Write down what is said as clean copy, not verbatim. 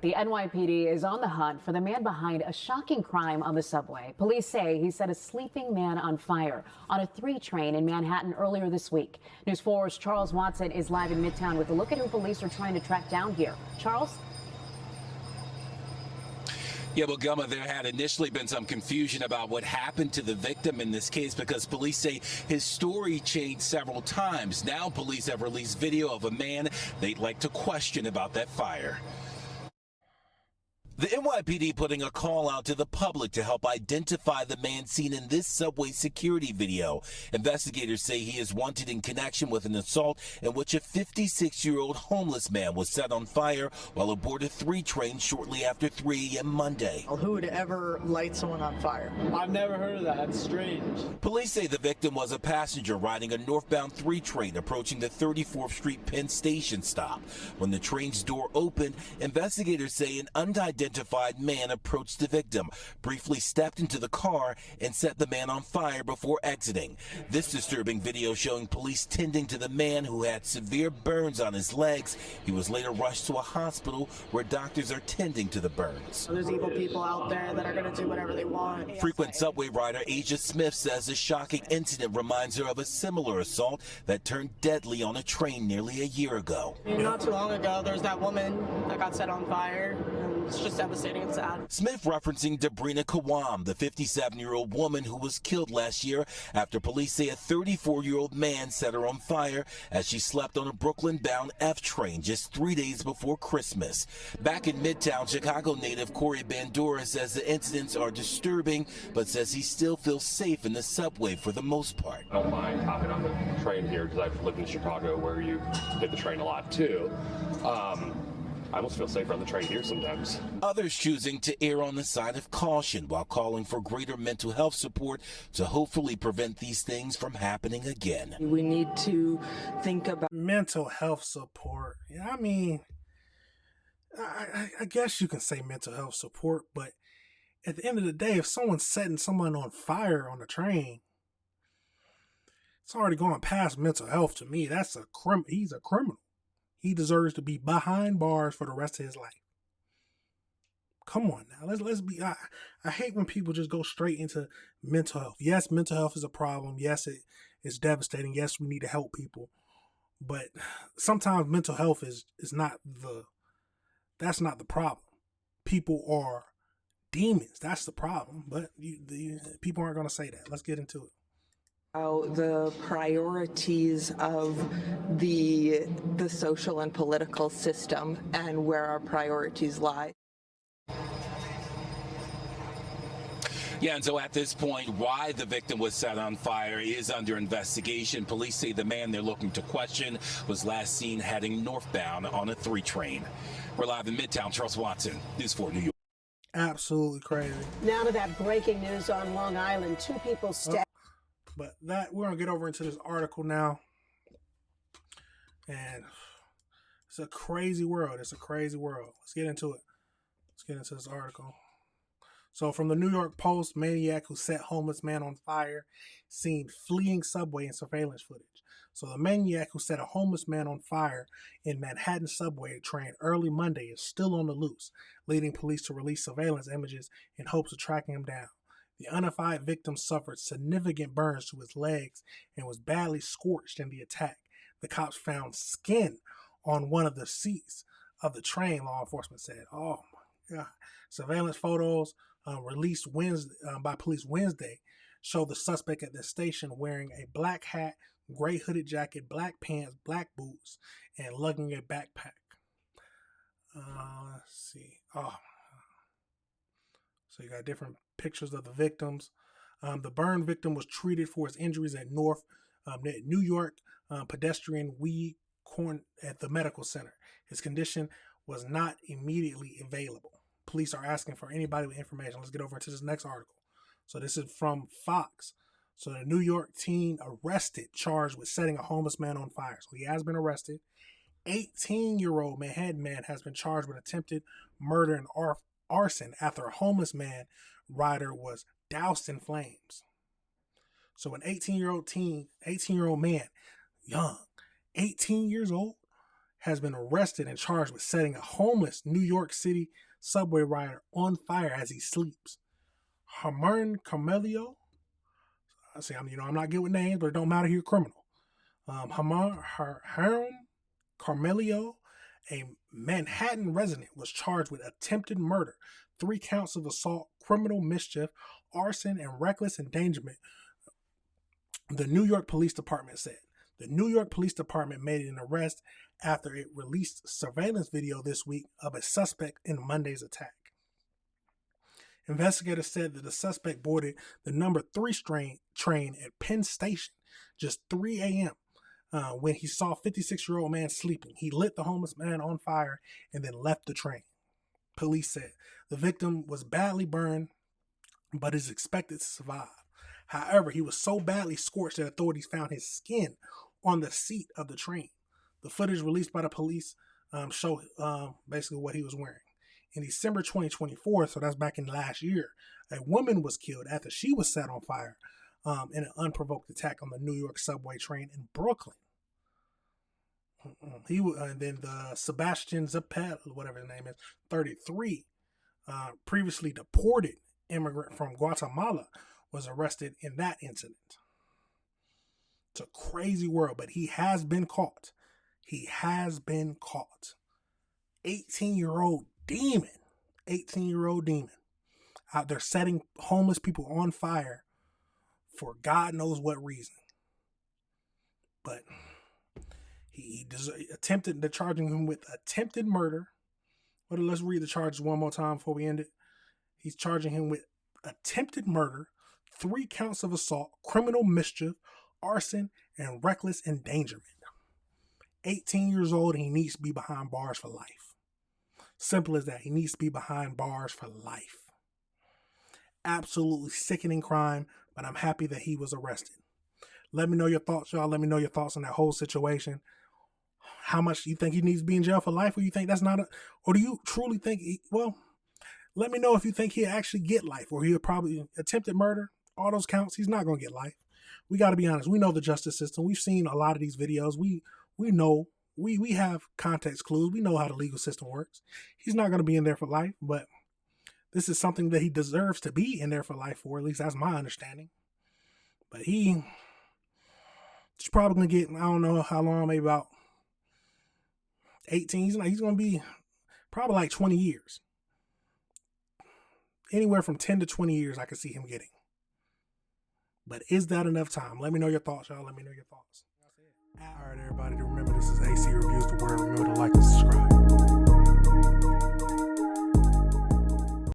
The NYPD is on the hunt for the man behind a shocking crime on the subway. Police say he set a sleeping man on fire on a 3 train in Manhattan earlier this week. News 4's Charles Watson is live in Midtown with a look at who police are trying to track down here. Charles? Yeah, well, Gumma, there had initially been some confusion about what happened to the victim in this case because police say his story changed several times. Now police have released video of a man they'd like to question about that fire. The NYPD putting a call out to the public to help identify the man seen in this subway security video. Investigators say he is wanted in connection with an assault in which a 56-year-old homeless man was set on fire while aboard a 3 train shortly after 3 a.m. Monday. Who would ever light someone on fire? I've never heard of that. That's strange. Police say the victim was a passenger riding a northbound 3 train approaching the 34th Street Penn Station stop. When the train's door opened, investigators say an unidentified man approached the victim, briefly stepped into the car, and set the man on fire before exiting. This disturbing video showing police tending to the man who had severe burns on his legs. He was later rushed to a hospital where doctors are tending to the burns. There's evil people out there that are going to do whatever they want. Frequent subway rider Asia Smith says the shocking incident reminds her of a similar assault that turned deadly on a train nearly a year ago. Not too long ago, there was that woman that got set on fire. It's just devastating and sad. Smith referencing Debrina Kawam, the 57-year-old woman who was killed last year after police say a 34-year-old man set her on fire as she slept on a Brooklyn-bound F train just 3 days before Christmas. Back in Midtown, Chicago native Corey Bandura says the incidents are disturbing, but says he still feels safe in the subway for the most part. I don't mind hopping on the train here because I've lived in Chicago where you hit the train a lot too. I almost feel safer on the train here sometimes. Others choosing to err on the side of caution while calling for greater mental health support to hopefully prevent these things from happening again. We need to think about mental health support. Yeah, I mean, I guess you can say mental health support, but at the end of the day, if someone's setting someone on fire on a train, it's already going past mental health to me. That's he's a criminal. He deserves to be behind bars for the rest of his life. Come on now, let's be. I hate when people just go straight into mental health. Yes, mental health is a problem. Yes, it's devastating. Yes, we need to help people, but sometimes mental health is not that's not the problem. People are demons. That's the problem. But people aren't going to say that. Let's get into it. the priorities of the social and political system and where our priorities lie. Yeah, and so at this point, why the victim was set on fire is under investigation. Police say the man they're looking to question was last seen heading northbound on a 3 train. We're live in Midtown. Charles Watson, News 4 New York. Absolutely crazy. Now to that breaking news on Long Island. 2 people stabbed. But we're going to get over into this article now. And it's a crazy world. It's a crazy world. Let's get into it. Let's get into this article. So from the New York Post, maniac who set homeless man on fire seen fleeing subway in surveillance footage. So the maniac who set a homeless man on fire in Manhattan subway train early Monday is still on the loose, leading police to release surveillance images in hopes of tracking him down. The unidentified victim suffered significant burns to his legs and was badly scorched in the attack. The cops found skin on one of the seats of the train, law enforcement said. Oh my God. Surveillance photos released by police Wednesday show the suspect at the station wearing a black hat, gray hooded jacket, black pants, black boots, and lugging a backpack. Let's see. Oh, so you got different pictures of the victims. The burn victim was treated for his injuries at New York pedestrian weed corn at the medical center. His condition was not immediately available. Police are asking for anybody with information. Let's get over into this next article. So this is from Fox. So the New York teen arrested, charged with setting a homeless man on fire. So he has been arrested. 18-year-old Manhattan man has been charged with attempted murder and arson after a homeless man rider was doused in flames. So an 18-year-old man, young, 18 years old, has been arrested and charged with setting a homeless New York City subway rider on fire as he sleeps. Harmon Carmelio, I'm not good with names, but it don't matter. He's a criminal. Harmon Carmelio, a Manhattan resident, was charged with attempted murder, 3 counts of assault, criminal mischief, arson, and reckless endangerment, the New York Police Department said. The New York Police Department made an arrest after it released surveillance video this week of a suspect in Monday's attack. Investigators said that the suspect boarded the number 3 train at Penn Station just 3 a.m. When he saw a 56-year-old man sleeping. He lit the homeless man on fire and then left the train. Police said the victim was badly burned but is expected to survive. However, he was so badly scorched that authorities found his skin on the seat of the train. The footage released by the police showed basically what he was wearing. In December 2024, so that's back in last year, a woman was killed after she was set on fire in an unprovoked attack on the New York subway train in Brooklyn. Then the Sebastian Zapata, whatever his name is, 33, previously deported immigrant from Guatemala, was arrested in that incident. It's a crazy world, but he has been caught. He has been caught. 18-year-old demon. 18-year-old demon. Out there setting homeless people on fire for God knows what reason. But they're charging him with attempted murder. But let's read the charges one more time before we end it. He's charging him with attempted murder, 3 counts of assault, criminal mischief, arson, and reckless endangerment. 18 years old, and he needs to be behind bars for life. Simple as that. He needs to be behind bars for life. Absolutely sickening crime, but I'm happy that he was arrested. Let me know your thoughts, y'all. Let me know your thoughts on that whole situation. How much you think he needs to be in jail for life, or you think that's not or do you truly think let me know if you think he'll actually get life, or he'll probably attempted murder, all those counts, he's not going to get life. We got to be honest. We know the justice system. We've seen a lot of these videos. We know, we have context clues. We know how the legal system works. He's not going to be in there for life, but this is something that he deserves to be in there for life for, at least that's my understanding. But he's probably going to get, I don't know how long, maybe about 18. He's going to be probably like 20 years. Anywhere from 10 to 20 years I could see him getting. But is that enough time? Let me know your thoughts, y'all. Let me know your thoughts. All right, everybody. Remember, this is AC Reviews the Word. Remember to like and subscribe.